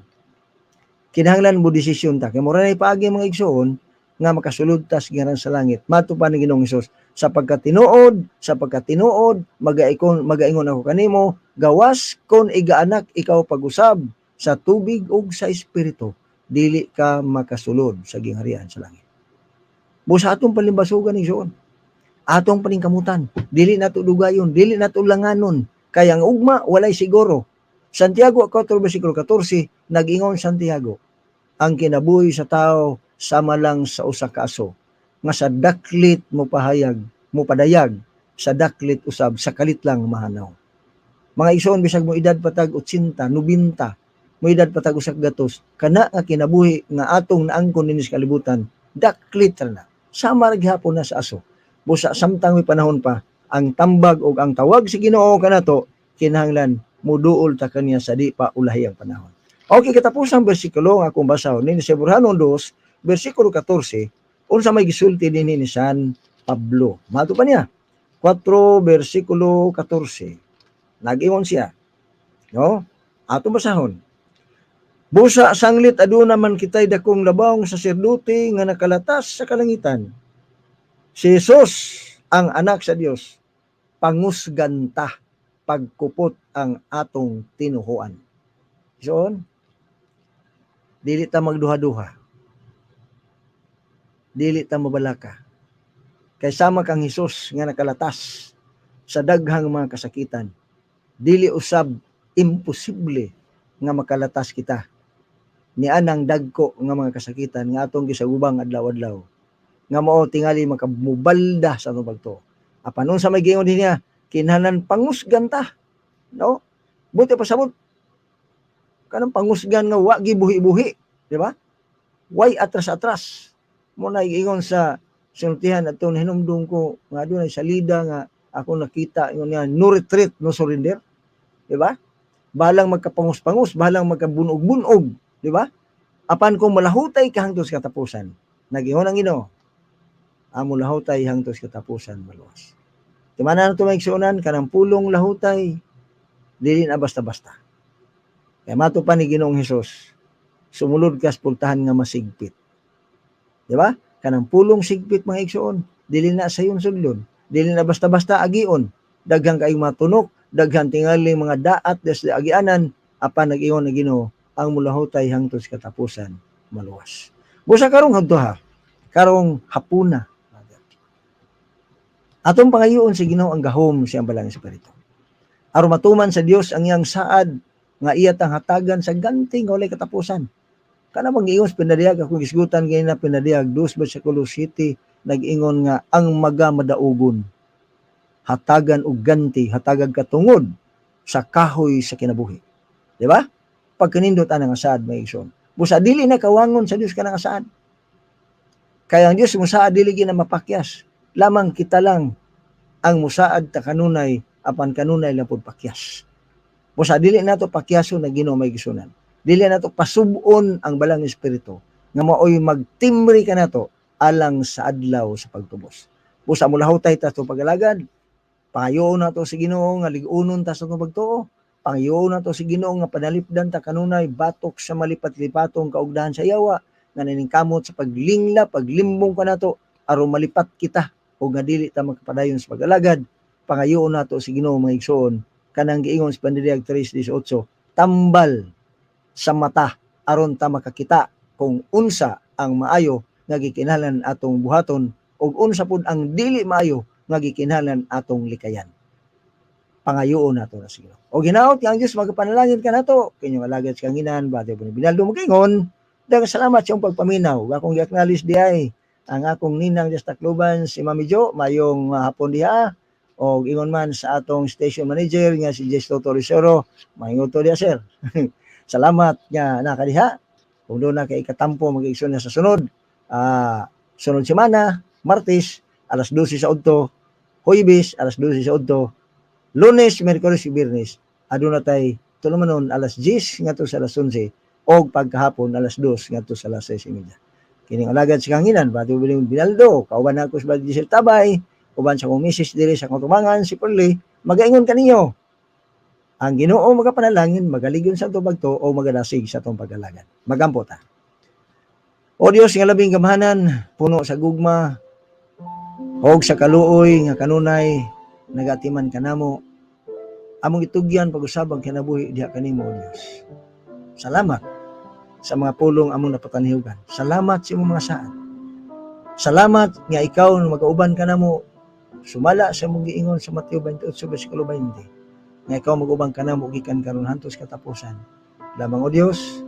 Kinahanglan mo desisyon ta kay mura na ipaagi mga igsoon nga makasulod ta sa ngaran sa langit. Mato pa ni Ginoong Hesus sa pagkatinuod, magaingon ako kanimo, gawas kon igaanak ikaw pag-usab sa tubig ug sa espiritu, dili ka makasulod sa gingharian sa langit. Busa atong palimbasugan igsoon. Atong paningkamutan, dili nato dugayon, dili nato langanon, kay ang ugma walay siguro. Santiago 4 versikulo 14 nag-ingon Santiago, ang kinabuhi sa tao sama lang sa usa ka aso, nga sa daklit mo padayag, sa daklit usab sa kalit lang mahanaw. Mga igsoon, bisag mo edad patag 80, 90, mo edad patag usa ka gatos, kana nga kinabuhi nga atong naangkon dinhi sa kalibutan, daklit ra na. Sama ra gihapon na sa aso. Busa samtang may panahon pa, ang tambag o ang tawag sa Ginoo kanato, kinahanglan muduol ta kaniya sa di pa ulahi ang panahon. Okay, katapusang bersikulo nga akong basahon ni sa Burhanon 2, bersikulo 14, unsa may gisulti dinhi ni San Pablo. Mato pa niya. 4 bersikulo 14. Nag-ingon siya. No? Ato basahon. Busa sanglit aduna man kitay dakong labawng saserdote nga nakalatas sa kalangitan. Si Jesus ang anak sa Dios, pangusganta pagkupot ang atong tinuhuan. So, dili ta magduha-duha. Dili ta mabalaka. Kay sama kang Hesus nga nakalatas sa daghang mga kasakitan. Dili usab imposible nga makalatas kita ni anang dagko nga mga kasakitan nga atong gisagubang adlaw-adlaw. Nga mao tingali makamubalda sa atong pagtuo. Apan unsa may giingon niya, kinahanglan pangusgan ta. No? Buti pa sabot kanang pangusgan nga wa gibuhi-buhi, di ba? Way atras-atras. Mo na giingon sa sinultihan atong hinumdum ko nga adunay salida nga ako nakita ingon niya, no retreat, no surrender. Di ba? Balang magkapangus-pangus, balang magkabunog-bunog, di ba? Apan kung malahutay ka hangtod sa katapusan, nag-ingon ang Ginoo, amo lahutay hangtod sa katapusan maluwas. Timana na ito may igsuunan, kanang pulong lahutay, dili na basta-basta. Kaya mato pa ni Ginoong Hesus, sumulod ka sa pultahan nga masigpit. Di ba? Kanang pulong sigpit mga igsuon, dili na sayon sudlon, dili na basta-basta agion, daghang kayong matunok, daghang tingali mga daat des agianan, apan nag-ingon na Ginoo, ang mulahutay hangtod sa katapusan maluwas. Busa karong hadto ha, karong hapuna. Atong pangayoon si Ginoo ang gahom siyang balang espiritu. Aron matuman sa Dios ang iyang saad nga iya tang hatagan sa ganting walay katapusan. Kana mag-ingon sa pinadiyag akong gisgutan kay na pinadiyag 2 versikulo 7 nag-ingon nga ang magamadaugon hatagan og ganti, hatagag katungod sa kahoy sa kinabuhi. Di ba? Pagkanindot anang asaad may igsoon. Busa dili na kawangon sa Dios kanang asaad. Kaya ang Dios musaad dili gina mapakyas. Lamang kita lang ang musaad ta kanunay apan kanunay lang pud pakyas. Busa dili nato pakyason na Ginoo may igsunan. Dili nato pasubon ang balang espiritu nga maoy magtimri ka nato alang sa adlaw sa pagtubos. Busa mulahutay ta sa pagalagad. Pangayoon nato si Ginoo nga lig-unon ta sa pagtuo. Pangayoon nato si Ginoo nga panalipdan ta kanunay batok sa malipat-lipatong kaugdahan sa yawa nga naningkamot sa paglingla, paglimbong ka nato aron malipat kita o nga dili ta makapadayon sa pagalagad. Pangayoon nato si Ginoo mga igsoon kanang giingon sa Pandiliyag 3:18, tambal sa mata aron ta makakita kung unsa ang maayo nga gikinahanglan atong buhaton ug unsa pud ang dili maayo nga gikinahanglan atong likayan. Pangayoon nato na siguro. O ginaot yang Dios magapanalangin ka nato kinyong alagad sa kanginan bate po ni Binaldo Magingon. Daghang salamat sa iyong pagpaminaw. Akong i-acknowledge di ay ang akong ninang sa Tacloban si Mami Jo mayong hapon diha o ingon man sa atong station manager nga si Jesto Torresoro mahingon to diha sir. Salamat nga nakadiha. Kung doon na kay ikatampo mag-igsoon na sa sunod. Sunod semana, Martes, alas 12 sa udto, Huwebes, alas 12 sa udto, Lunes, Miyerkules, Biyernes, aduna tay tulumanon alas 10 ngadto sa alas 11 og pagkahapon alas 2 ngadto sa alas 6:30. Kining alagad sa kanginan, Bato Biling Binaldo, kauban ako sa Giselle Tabay, uban sa kong misis diri sa Kutubangan si Perli, magaingon kaninyo. Ang Ginoo magapanalangin, magaligyon sa atong pagtuo o magadasig sa atong pag-alagad. Magampo ta. O Dios nga labing gamahanan, puno sa gugma og sa kaluoy nga kanunay nagatiman kanamo. Among itugyan pag-usab ang kinabuhi diha kanimo, O Dios. Salamat sa mga pulong among napatanihugan. Salamat sa imong mga saad. Salamat nga ikaw mag-auban kanamo sumala sa imong giingon sa Mateo 28 bersikulo 20. Nga ikaw mag-ubang kanamo gikan karon hantos katapusan. Lamang, O Dios,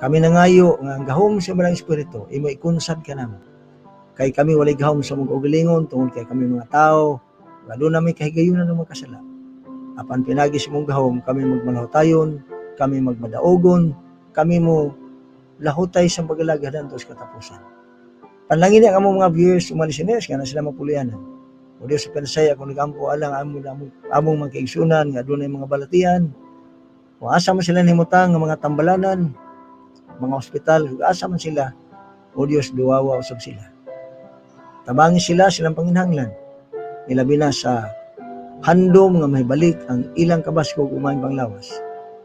kami nangayo nga ang gahom sa Malang Espiritu imo ikunsad kanamo. Kay kami walay gahom sa mga ugalingon tungod kay kami mga tao nga doon namin kahigayunan ng mga kasala. Apan pinagi sa mong gahom, kami magmalahutayon, kami magmadaogon, kami mo lahutay sa pag-alagad hantos katapusan. Panlangin ang among mga viewers o listeners nga na sila mapulianan. O Diyos sa Pensay, ako nag-ampo alang among mga kaigsunan nga doon ay mga balatian. Kung asa man sila nimutang nga mga tambalanan, mga ospital, kung asa man sila, o Diyos, duwawa usab sila. Tabangin sila silang panginhanglan. Ilabi na sa handom nga may balik ang ilang kabaskog umay panglawas.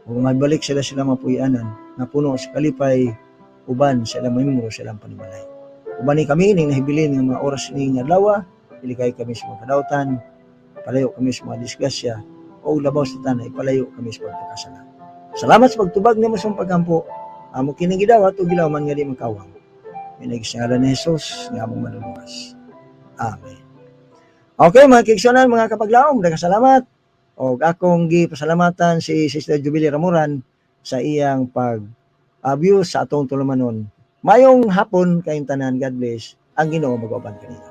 Kung may balik sila mapuyanan na puno sa kalipay uban sila mamimuro silang panimalay. Uban ni kami ning nahibilin ng mga oras ning adlaw, iligay kami sa mga kadautan, palayo kami sa mga disgrasya o labaw sa tanay, palayo kami sa pagpakasala. Salamat sa pagtubag nimo sa pagkampo. Amo kining gidawat ug gilawan nga di makawang. Pinagi sa ngalan ni Jesus nga among manuluwas. Amen. Okay, mga kigsunan, mga kapaglaom, salamat. O akong gipasalamatan si Sister Jubilee Ramuran sa iyang pag-view sa atong tulumanon. Mayong hapon kayong tanan, God bless. Ang Ginoo mag-uban kanina.